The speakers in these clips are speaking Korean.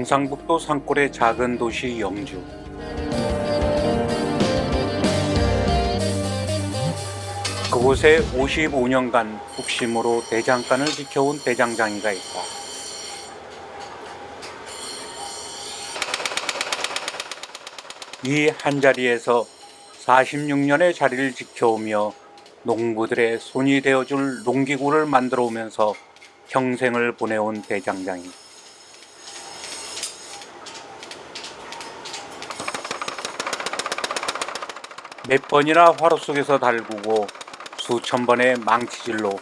경상북도 산골의 작은 도시 영주. 그곳에 55년간 북심으로 대장간을 지켜온 대장장이가 있다. 이 한자리에서 46년의 자리를 지켜오며 농부들의 손이 되어줄 농기구를 만들어 오면서 평생을 보내온 대장장이. 몇 번이나 화로 속에서 달구고 수천 번의 망치질로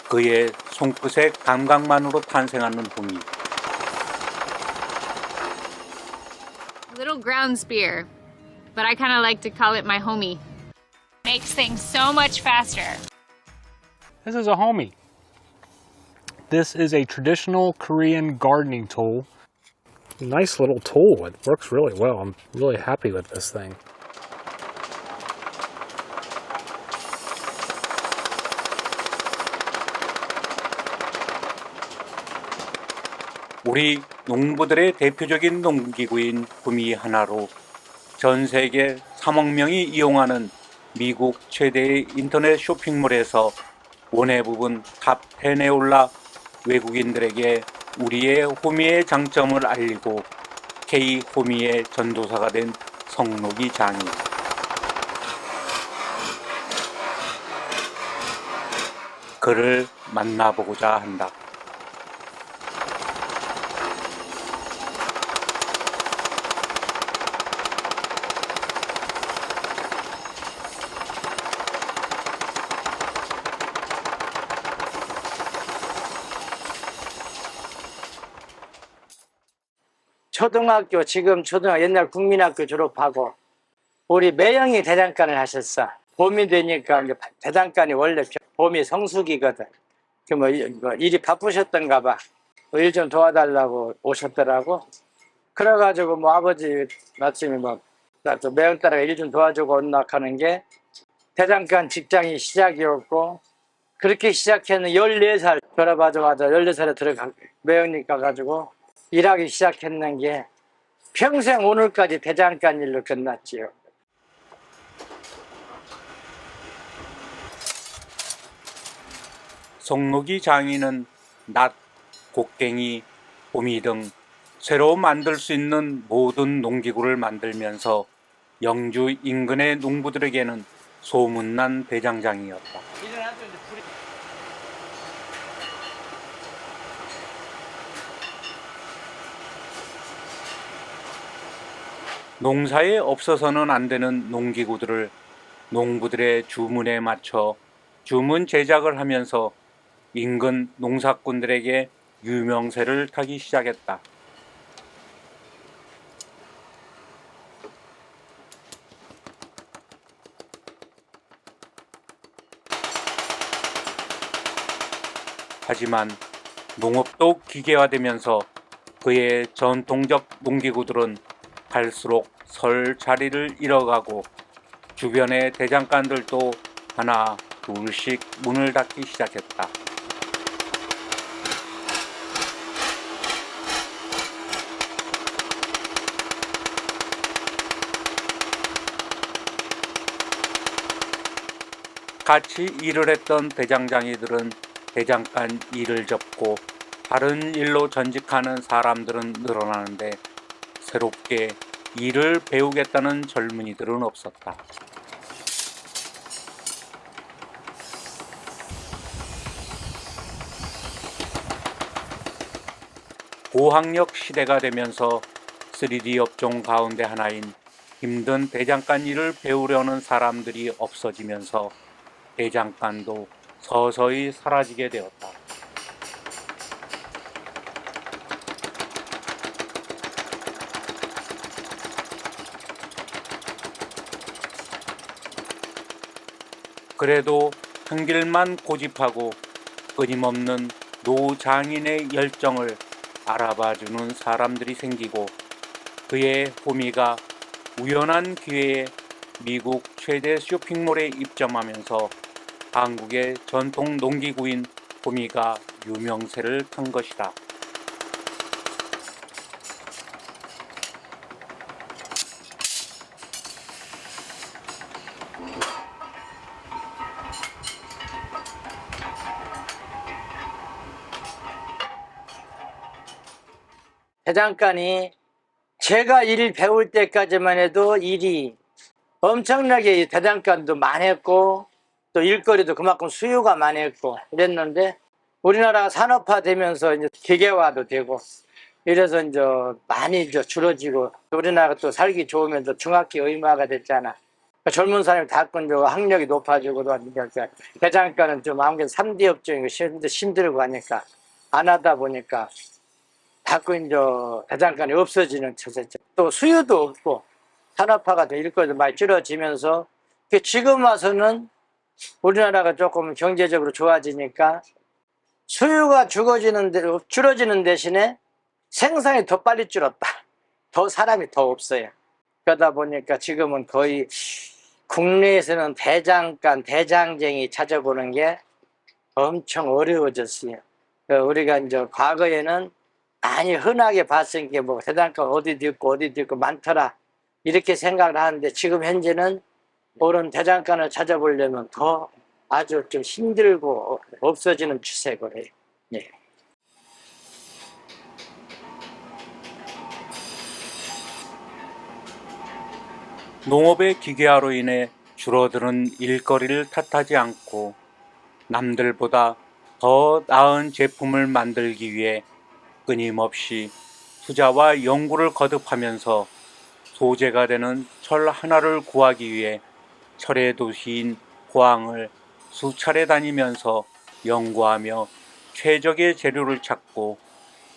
그의 손끝의 감각만으로 탄생하는 봄이. Little ground spear, but I kind of like to call it my homie. Makes things so much faster. This is a homie. This is a traditional Korean gardening tool. Nice little tool. It works really well. I'm really happy with this thing. 우리 농부들의 대표적인 농기구인 봄이 하나로 전 세계 3억 명이 이용하는 미국 최대의 인터넷 쇼핑몰에서 원예 부분 탑 10에 올라 외국인들에게 우리의 호미의 장점을 알리고 K 호미의 전도사가 된 성록이 장이. 그를 만나보고자 한다. 초등학교, 지금 초등학교, 옛날 국민학교 졸업하고 우리 매형이 대장간을 하셨어. 봄이 되니까 이제 대장간이 원래 봄이 성수기거든. 뭐 일이 바쁘셨던가 봐. 일 좀 도와달라고 오셨더라고. 그래가지고 뭐 아버지 마침에 뭐 매형 따라가 일 좀 도와주고 온나 하는 게 대장간 직장이 시작이었고, 그렇게 시작했는 14살 졸업하자마자 14살에 매형님 가가지고 일하기 시작했는 게 평생 오늘까지 대장간 일로 끝났지요. 성록이 장인은 낫, 곡괭이, 호미 등 새로 만들 수 있는 모든 농기구를 만들면서 영주 인근의 농부들에게는 소문난 대장장이었다. 농사에 없어서는 안 되는 농기구들을 농부들의 주문에 맞춰 주문 제작을 하면서 인근 농사꾼들에게 유명세를 타기 시작했다. 하지만 농업도 기계화되면서 그의 전통적 농기구들은 갈수록 설 자리를 잃어가고 주변의 대장간들도 하나 둘씩 문을 닫기 시작했다. 같이 일을 했던 대장장이들은 대장간 일을 접고 다른 일로 전직하는 사람들은 늘어나는데 새롭게 일을 배우겠다는 젊은이들은 없었다. 고학력 시대가 되면서 3D 업종 가운데 하나인 힘든 대장간 일을 배우려는 사람들이 없어지면서 대장간도 서서히 사라지게 되었다. 그래도 한 길만 고집하고 끊임없는 노장인의 열정을 알아봐주는 사람들이 생기고 그의 호미가 우연한 기회에 미국 최대 쇼핑몰에 입점하면서 한국의 전통 농기구인 호미가 유명세를 탄 것이다. 대장간이 제가 일 배울 때까지만 해도 일이 엄청나게 대장간도 많았고 또 일거리도 그만큼 수요가 많았고 이랬는데 우리나라가 산업화되면서 이제 기계화도 되고 이래서 이제 많이 이제 줄어지고 우리나라가 또 살기 좋으면서 중학기 의무화가 됐잖아. 그러니까 젊은 사람이 다 이제 학력이 높아지고 그러니까 대장간은 좀 아무래도 3D 업종이고 힘들고 하니까 안 하다 보니까 자꾸 이제 대장간이 없어지는 처세죠. 또 수요도 없고 산업화가 돼 일거리도 많이 줄어지면서 지금 와서는 우리나라가 조금 경제적으로 좋아지니까 수요가 줄어지는 대신에 생산이 더 빨리 줄었다. 더 사람이 더 없어요. 그러다 보니까 지금은 거의 국내에서는 대장간, 대장쟁이 찾아보는 게 엄청 어려워졌어요. 우리가 이제 과거에는 많이 흔하게 봤은 게 뭐 대장간 어디도 있고 많더라. 이렇게 생각을 하는데 지금 현재는 그런 대장간을 찾아보려면 더 아주 좀 힘들고 없어지는 추세고요. 예. 농업의 기계화로 인해 줄어드는 일거리를 탓하지 않고 남들보다 더 나은 제품을 만들기 위해 끊임없이 투자와 연구를 거듭하면서 소재가 되는 철 하나를 구하기 위해 철의 도시인 포항을 수차례 다니면서 연구하며 최적의 재료를 찾고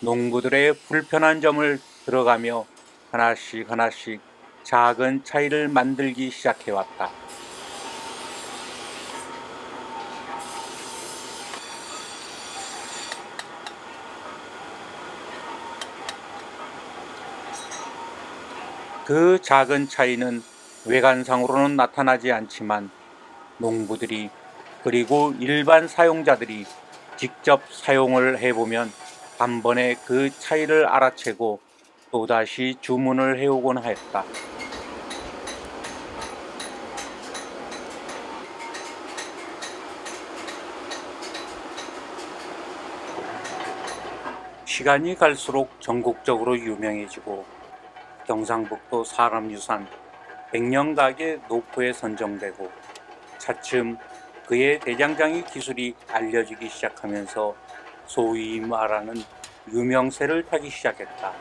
농부들의 불편한 점을 들어가며 하나씩 작은 차이를 만들기 시작해왔다. 그 작은 차이는 외관상으로는 나타나지 않지만 농부들이 그리고 일반 사용자들이 직접 사용을 해보면 단번에 그 차이를 알아채고 또다시 주문을 해오곤 했다. 시간이 갈수록 전국적으로 유명해지고 경상북도 사람유산 백년가게 노포에 선정되고 차츰 그의 대장장이 기술이 알려지기 시작하면서 소위 말하는 유명세를 타기 시작했다.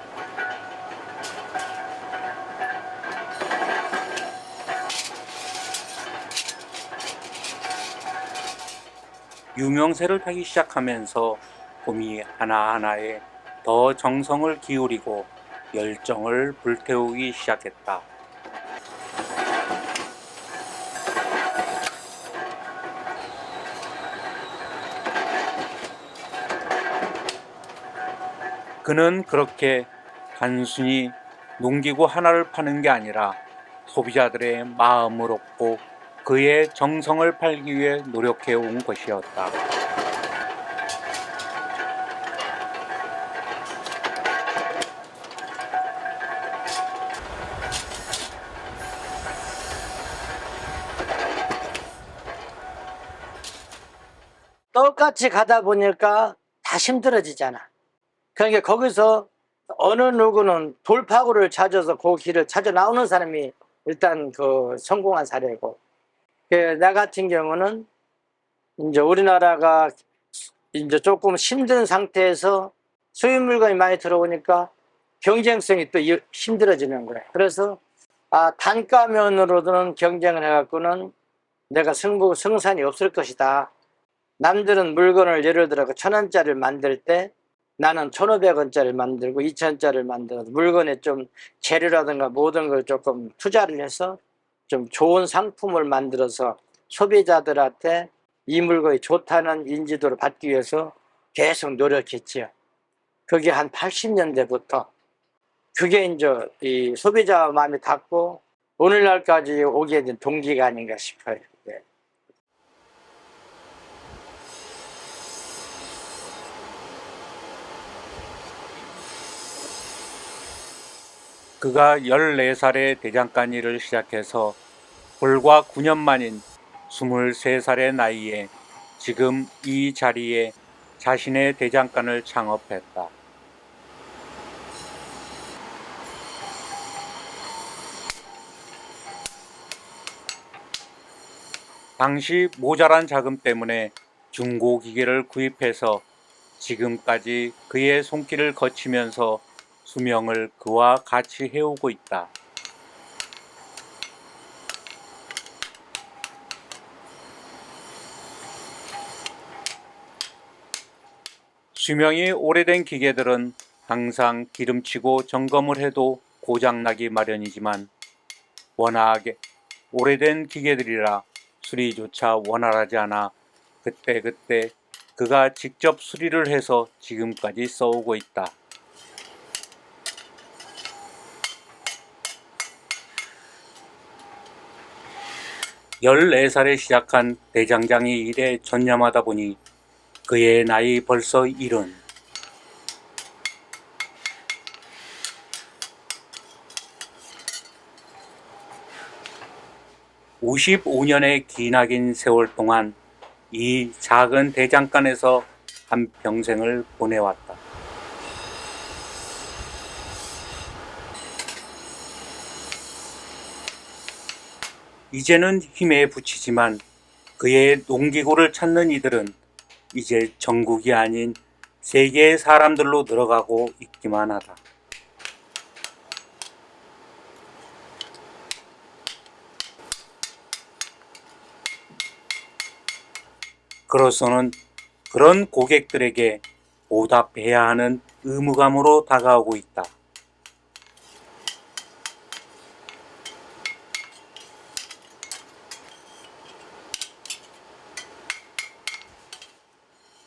유명세를 타기 시작하면서 봄이 하나하나에 더 정성을 기울이고 열정을 불태우기 시작했다. 그는 그렇게 단순히 농기구 하나를 파는 게 아니라 소비자들의 마음을 얻고 그의 정성을 팔기 위해 노력해 온 것이었다. 똑같이 가다 보니까 다 힘들어지잖아. 그러니까 거기서 어느 누구는 돌파구를 찾아서 그 길을 찾아 나오는 사람이 일단 그 성공한 사례고, 나 같은 경우는 이제 우리나라가 이제 조금 힘든 상태에서 수입 물건이 많이 들어오니까 경쟁성이 또 힘들어지는 거야. 그래서 단가면으로는 경쟁을 해갖고는 내가 승산이 없을 것이다. 남들은 물건을 예를 들어 1,000원짜리를 만들 때 나는 1,500원짜리를 만들고 2,000원짜리를 만들어서 물건에 좀 재료라든가 모든 걸 조금 투자를 해서 좀 좋은 상품을 만들어서 소비자들한테 이 물건이 좋다는 인지도를 받기 위해서 계속 노력했지요. 그게 한 80년대부터 그게 이제 이 소비자 마음이 닿고 오늘날까지 오게 된 동기가 아닌가 싶어요. 네. 그가 14살에 대장간 일을 시작해서 불과 9년 만인 23살의 나이에 지금 이 자리에 자신의 대장간을 창업했다. 당시 모자란 자금 때문에 중고 기계를 구입해서 지금까지 그의 손길을 거치면서 수명을 그와 같이 해오고 있다. 수명이 오래된 기계들은 항상 기름치고 점검을 해도 고장나기 마련이지만 워낙에 오래된 기계들이라 수리조차 원활하지 않아 그때그때 그가 직접 수리를 해서 지금까지 써오고 있다. 14살에 시작한 대장장이 일에 전념하다 보니 그의 나이 벌써 70. 55년의 기나긴 세월 동안 이 작은 대장간에서 한 평생을 보내왔다. 이제는 힘에 부치지만 그의 농기구를 찾는 이들은 이제 전국이 아닌 세계의 사람들로 늘어가고 있기만 하다. 그로서는 그런 고객들에게 보답해야 하는 의무감으로 다가오고 있다.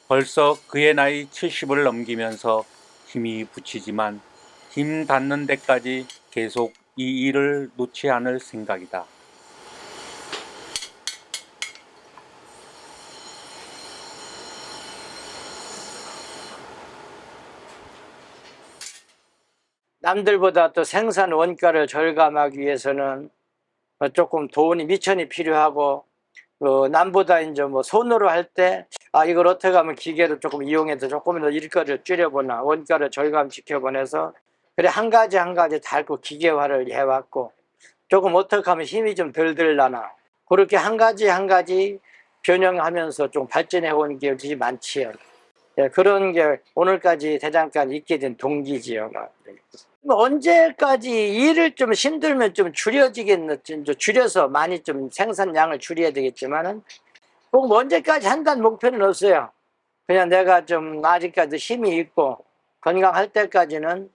벌써 그의 나이 70을 넘기면서 힘이 부치지만 힘 닿는 데까지 계속 이 일을 놓지 않을 생각이다. 남들보다 또 생산 원가를 절감하기 위해서는 조금 돈이 미천이 필요하고, 남보다 이제 뭐 손으로 할 때 이걸 어떻게 하면 기계를 조금 이용해서 조금이라도 일거리를 줄여보나 원가를 절감시켜보나 해서 그래 한 가지 한 가지 달고 기계화를 해왔고, 조금 어떻게 하면 힘이 좀 덜 들라나 그렇게 한 가지 한 가지 변형하면서 좀 발전해 온 게 많지요. 예, 그런 게 오늘까지 대장간 있게 된 동기지요. 언제까지 일을 좀 힘들면 좀 줄여지겠는, 좀 줄여서 많이 좀 생산량을 줄여야 되겠지만은 꼭 언제까지 한다는 목표는 없어요. 그냥 내가 좀 아직까지 힘이 있고 건강할 때까지는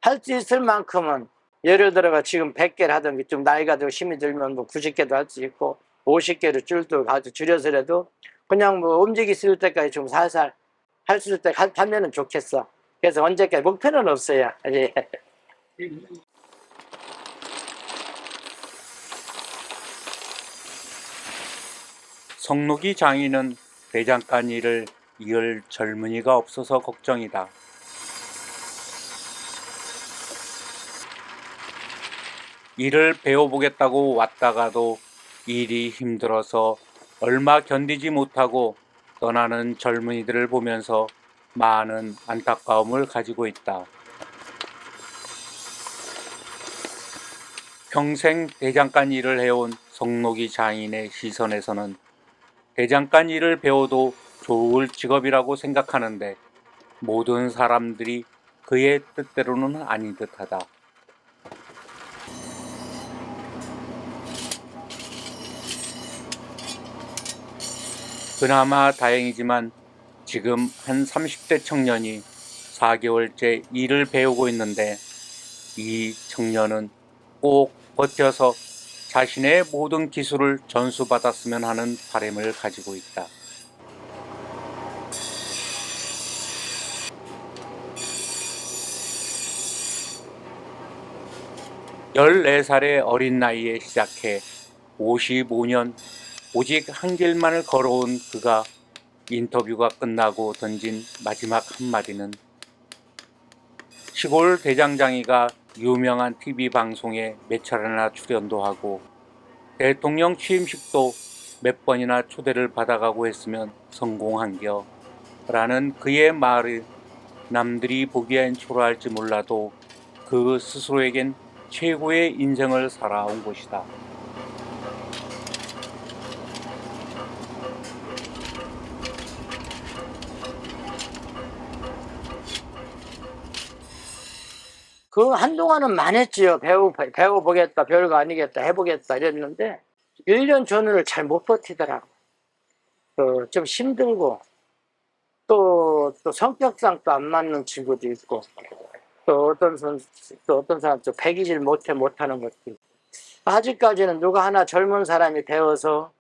할 수 있을 만큼은, 예를 들어가 지금 100개를 하던 게 좀 나이가 들고 힘이 들면 뭐 90개도 할 수 있고 50개를 줄도 아주 줄여서라도 그냥 뭐 움직일 수 있을 때까지 좀 살살 할 수 있을 때 하면은 좋겠어. 그래서 언제까지 목표는 없어요. 예. 성록이 장인은 대장간 일을 이을 젊은이가 없어서 걱정이다. 일을 배워보겠다고 왔다가도 일이 힘들어서 얼마 견디지 못하고 떠나는 젊은이들을 보면서 많은 안타까움을 가지고 있다. 평생 대장간 일을 해온 성록이 장인의 시선에서는 대장간 일을 배워도 좋을 직업이라고 생각하는데 모든 사람들이 그의 뜻대로는 아닌 듯하다. 그나마 다행이지만 지금 한 30대 청년이 4개월째 일을 배우고 있는데 이 청년은 꼭 버텨서 자신의 모든 기술을 전수받았으면 하는 바람을 가지고 있다. 14살의 어린 나이에 시작해 55년 오직 한 길만을 걸어온 그가 인터뷰가 끝나고 던진 마지막 한마디는 시골 대장장이가 유명한 TV 방송에 몇 차례나 출연도 하고 대통령 취임식도 몇 번이나 초대를 받아가고 했으면 성공한겨 라는 그의 말이 남들이 보기엔 초라할지 몰라도 그 스스로에겐 최고의 인생을 살아온 것이다. 그 한동안은 많았지요. 배워보겠다, 별거 아니겠다, 해보겠다 이랬는데 1년 전후를 잘 못 버티더라고. 좀 힘들고 또 성격상 또 안 맞는 친구도 있고 또 어떤 사람 또 배기질 못하는 것도 있고. 아직까지는 누가 하나 젊은 사람이 되어서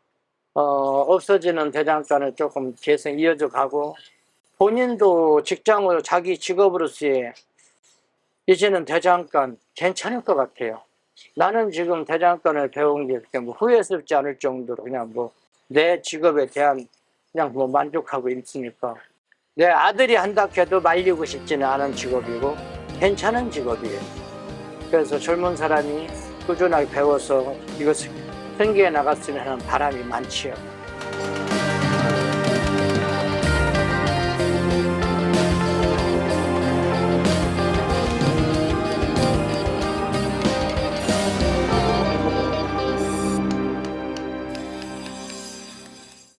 없어지는 대장간을 조금 계속 이어져 가고 본인도 직장으로 자기 직업으로서의 이제는 대장간 괜찮을 것 같아요. 나는 지금 대장간을 배운 게 뭐 후회스럽지 않을 정도로 그냥 뭐 내 직업에 대한 그냥 뭐 만족하고 있으니까 내 아들이 한다 해도 말리고 싶지는 않은 직업이고 괜찮은 직업이에요. 그래서 젊은 사람이 꾸준하게 배워서 이것을 승계해 나갔으면 하는 바람이 많지요.